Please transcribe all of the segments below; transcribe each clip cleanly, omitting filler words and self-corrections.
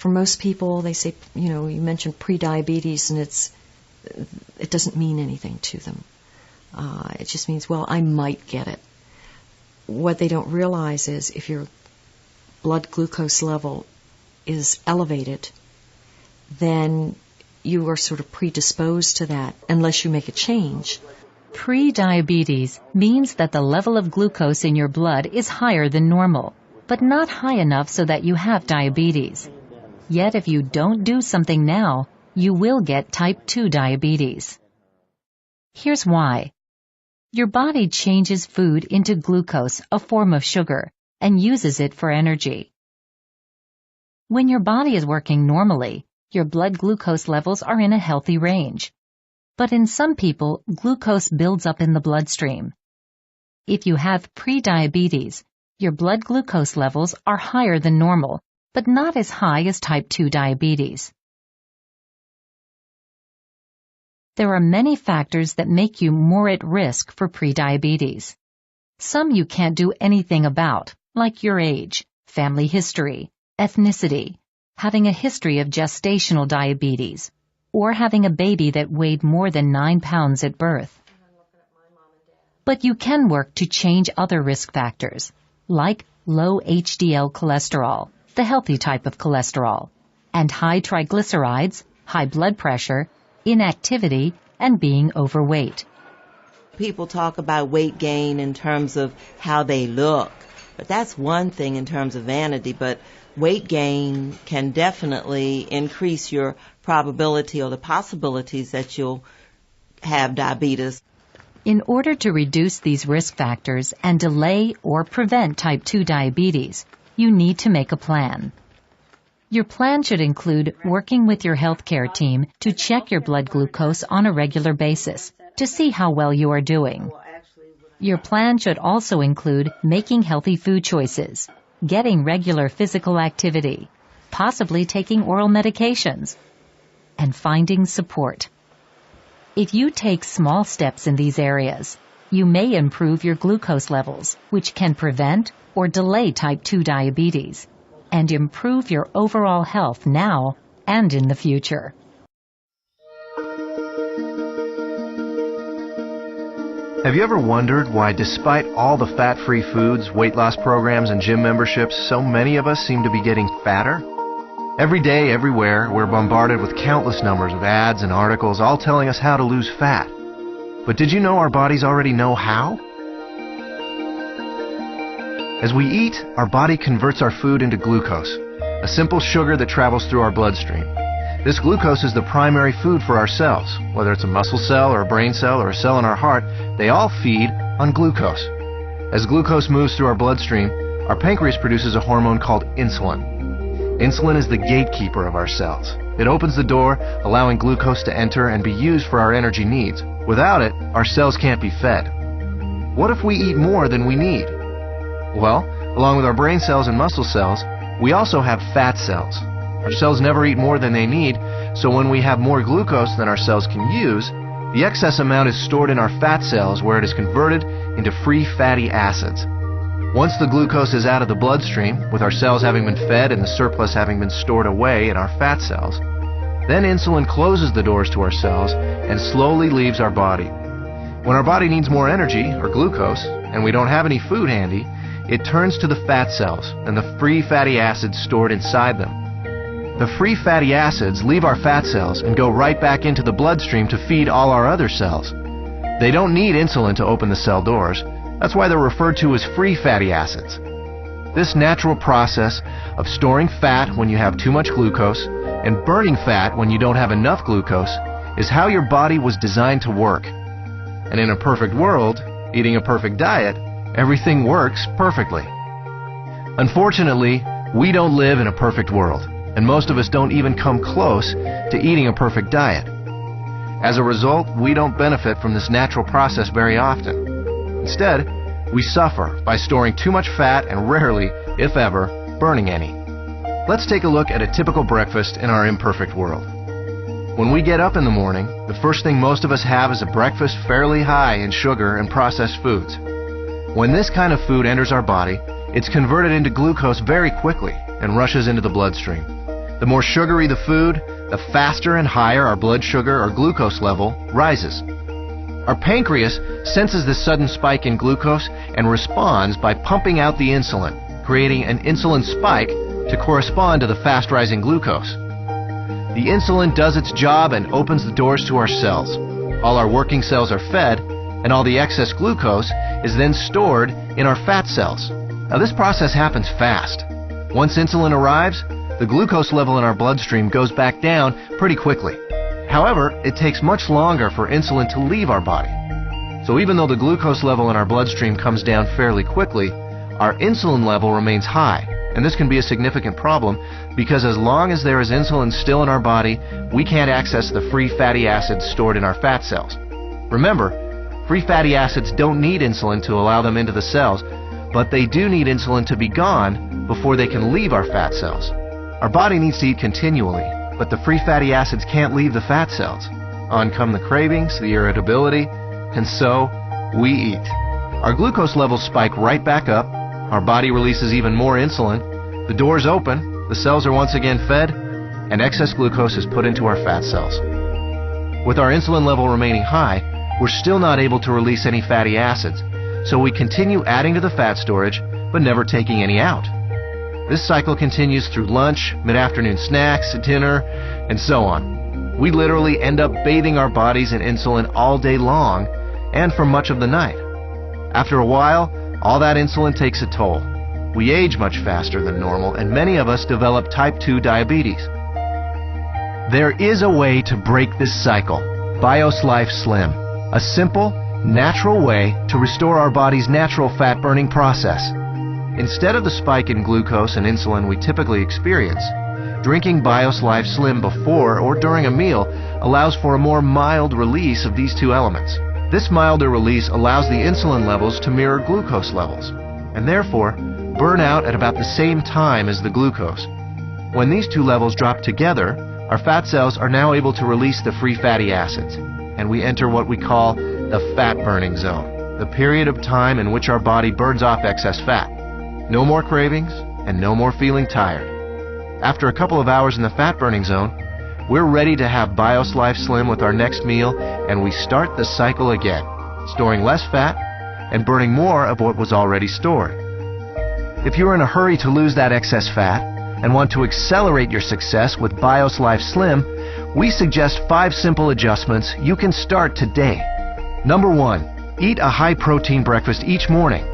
for most people, they say, you mentioned pre-diabetes, and it doesn't mean anything to them. It just means, well, I might get it. What they don't realize is if your blood glucose level is elevated, then you are sort of predisposed to that unless you make a change. Pre-diabetes means that the level of glucose in your blood is higher than normal, but not high enough so that you have diabetes. Yet if you don't do something now, you will get type 2 diabetes. Here's why. Your body changes food into glucose, a form of sugar, and uses it for energy. When your body is working normally, your blood glucose levels are in a healthy range. But in some people, glucose builds up in the bloodstream. If you have pre-diabetes, your blood glucose levels are higher than normal, but not as high as type 2 diabetes. There are many factors that make you more at risk for pre-diabetes. Some you can't do anything about, like your age, family history, ethnicity, having a history of gestational diabetes, or having a baby that weighed more than 9 pounds at birth. But you can work to change other risk factors, like low HDL cholesterol, the healthy type of cholesterol, and high triglycerides, high blood pressure, inactivity, and being overweight. People talk about weight gain in terms of how they look, but that's one thing in terms of vanity, but weight gain can definitely increase your probability or the possibilities that you'll have diabetes. In order to reduce these risk factors and delay or prevent type 2 diabetes, you need to make a plan. Your plan should include working with your healthcare team to check your blood glucose on a regular basis to see how well you are doing. Your plan should also include making healthy food choices, getting regular physical activity, possibly taking oral medications, and finding support. If you take small steps in these areas, you may improve your glucose levels, which can prevent or delay type 2 diabetes, and improve your overall health now and in the future. Have you ever wondered why, despite all the fat-free foods, weight loss programs, and gym memberships, so many of us seem to be getting fatter? Every day, everywhere, we're bombarded with countless numbers of ads and articles all telling us how to lose fat. But did you know our bodies already know how? As we eat, our body converts our food into glucose, a simple sugar that travels through our bloodstream. This glucose is the primary food for our cells. Whether it's a muscle cell or a brain cell or a cell in our heart, they all feed on glucose. As glucose moves through our bloodstream, our pancreas produces a hormone called insulin. Insulin is the gatekeeper of our cells. It opens the door, allowing glucose to enter and be used for our energy needs. Without it, our cells can't be fed. What if we eat more than we need? Well, along with our brain cells and muscle cells, we also have fat cells. Our cells never eat more than they need, so when we have more glucose than our cells can use, the excess amount is stored in our fat cells where it is converted into free fatty acids. Once the glucose is out of the bloodstream, with our cells having been fed and the surplus having been stored away in our fat cells, then insulin closes the doors to our cells and slowly leaves our body. When our body needs more energy, or glucose, and we don't have any food handy, it turns to the fat cells and the free fatty acids stored inside them. The free fatty acids leave our fat cells and go right back into the bloodstream to feed all our other cells. They don't need insulin to open the cell doors. That's why they're referred to as free fatty acids. This natural process of storing fat when you have too much glucose and burning fat when you don't have enough glucose is how your body was designed to work. And in a perfect world, eating a perfect diet, everything works perfectly. Unfortunately, we don't live in a perfect world, and most of us don't even come close to eating a perfect diet. As a result, we don't benefit from this natural process very often. Instead, we suffer by storing too much fat and rarely, if ever, burning any. Let's take a look at a typical breakfast in our imperfect world. When we get up in the morning, the first thing most of us have is a breakfast fairly high in sugar and processed foods. When this kind of food enters our body, it's converted into glucose very quickly and rushes into the bloodstream. The more sugary the food, the faster and higher our blood sugar or glucose level rises. Our pancreas senses this sudden spike in glucose and responds by pumping out the insulin, creating an insulin spike to correspond to the fast-rising glucose. The insulin does its job and opens the doors to our cells. All our working cells are fed, and all the excess glucose is then stored in our fat cells. Now, this process happens fast. Once insulin arrives, the glucose level in our bloodstream goes back down pretty quickly. However, it takes much longer for insulin to leave our body. So even though the glucose level in our bloodstream comes down fairly quickly, our insulin level remains high. And this can be a significant problem because as long as there is insulin still in our body, we can't access the free fatty acids stored in our fat cells. Remember, free fatty acids don't need insulin to allow them into the cells, but they do need insulin to be gone before they can leave our fat cells. Our body needs to eat continually, but the free fatty acids can't leave the fat cells. On come the cravings, the irritability, and so we eat. Our glucose levels spike right back up. Our body releases even more insulin. The doors open, the cells are once again fed, and excess glucose is put into our fat cells. With our insulin level remaining high, we're still not able to release any fatty acids, so we continue adding to the fat storage, but never taking any out. This cycle continues through lunch, mid-afternoon snacks, dinner, and so on. We literally end up bathing our bodies in insulin all day long, and for much of the night. After a while, all that insulin takes a toll. We age much faster than normal, and many of us develop type 2 diabetes. There is a way to break this cycle. BIOS Life Slim, a simple, natural way to restore our body's natural fat-burning process. Instead of the spike in glucose and insulin we typically experience, drinking BIOS Life Slim before or during a meal allows for a more mild release of these two elements. This milder release allows the insulin levels to mirror glucose levels, and therefore burn out at about the same time as the glucose. When these two levels drop together, our fat cells are now able to release the free fatty acids, and we enter what we call the fat-burning zone, the period of time in which our body burns off excess fat. No more cravings, and no more feeling tired. After a couple of hours in the fat-burning zone, we're ready to have BIOS Life Slim with our next meal, and we start the cycle again, storing less fat and burning more of what was already stored. If you're in a hurry to lose that excess fat and want to accelerate your success with BIOS Life Slim, we suggest 5 simple adjustments you can start today. Number 1, eat a high-protein breakfast each morning.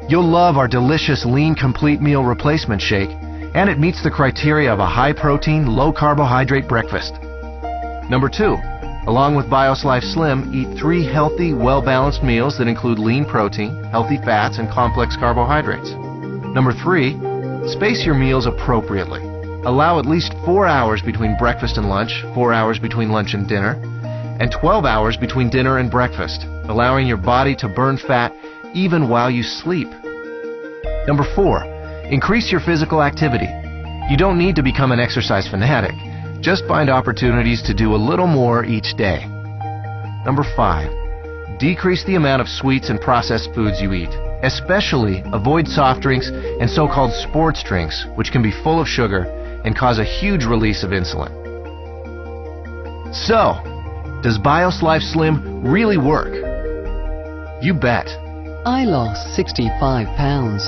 You'll love our delicious lean complete meal replacement shake, and it meets the criteria of a high-protein, low-carbohydrate breakfast. Number 2, along with BIOS Life Slim, eat 3 healthy, well-balanced meals that include lean protein, healthy fats, and complex carbohydrates. Number 3, space your meals appropriately. Allow at least 4 hours between breakfast and lunch, 4 hours between lunch and dinner, and 12 hours between dinner and breakfast, allowing your body to burn fat even while you sleep. Number 4, increase your physical activity. You don't need to become an exercise fanatic. Just find opportunities to do a little more each day. Number 5, decrease the amount of sweets and processed foods you eat. Especially avoid soft drinks and so-called sports drinks, which can be full of sugar and cause a huge release of insulin. So, does BIOS Life Slim really work? You bet. I lost 65 pounds.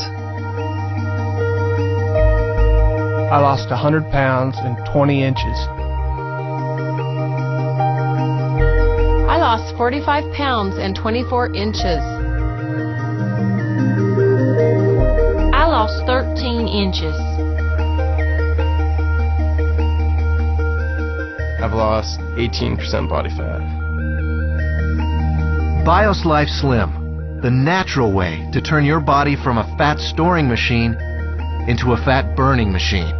I lost 100 pounds and 20 inches. I lost 45 pounds and 24 inches. I lost 13 inches. I've lost 18% body fat. BIOS Life Slim, the natural way to turn your body from a fat storing machine into a fat burning machine.